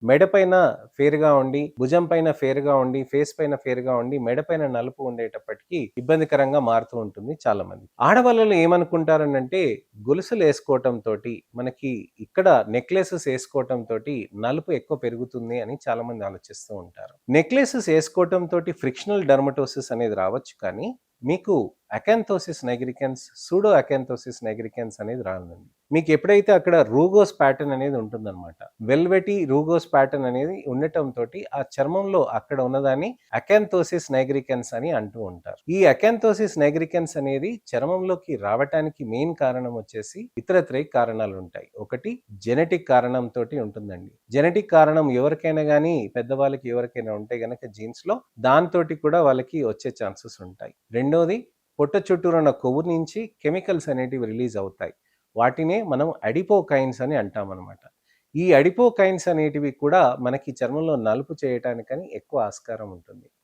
మెడ పైన ఫేర్‌గా ఉండి, భుజం పైన ఫేర్‌గా ఉండి, ఫేస్ పైన ఫేర్‌గా ఉండి, మెడ పైన నలుపు ఉండేటప్పటికి ఇబ్బందికరంగా మారుతూ ఉంటుంది చాలామంది. ఆడవాళ్ళలో ఏమనుకుంటారనంటే గొలుసులేసుకోవటంతోటి మనకి ఇక్కడ నెక్లెసెస్ ఏసుకోవటంతోటి నలుపు ఎక్కువ పెరుగుతుంది అని చాలామంది ఆలోచిస్తూ ఉంటారు. నెక్లెసెస్ ఏసుకోవటంతోటి ఫ్రిక్షనల్ డెర్మటోసిస్ అనేది రావచ్చు కానీ మీకు acanthosis nigricans, pseudo acanthosis nigricans అనేది రానుంది. మీకు ఎప్పుడైతే అక్కడ రూగోస్ ప్యాటర్న్ అనేది ఉంటుందన్నమాట. వెల్వెటీ రూగోస్ ప్యాటర్న్ అనేది ఉండటంతో ఆ చర్మంలో అక్కడ ఉన్నదాన్ని అకాంతోసిస్ నైగ్రికన్స్ అని అంటూ ఉంటారు. ఈ అకాంతోసిస్ నైగ్రికన్స్ అనేది చర్మంలోకి రావటానికి మెయిన్ కారణం వచ్చేసి ఇతరత్ర కారణాలు ఉంటాయి. ఒకటి జెనెటిక్ కారణంతో ఉంటుందండి. జెనెటిక్ కారణం ఎవరికైనా కానీ పెద్దవాళ్ళకి ఎవరికైనా ఉంటే గనక జీన్స్ లో దాంతోటి కూడా వాళ్ళకి వచ్చే ఛాన్సెస్ ఉంటాయి. రెండోది పొట్ట చుట్టూరున్న కొవ్వు నుంచి కెమికల్స్ అనేటివి రిలీజ్ అవుతాయి. వాటినే మనం అడిపోకైన్స్ అని అంటామన్నమాట. ఈ అడిపోకైన్స్ అనేటివి కూడా మనకి చర్మంలో నలుపు చేయటానికని ఎక్కువ ఆస్కారం ఉంటుంది.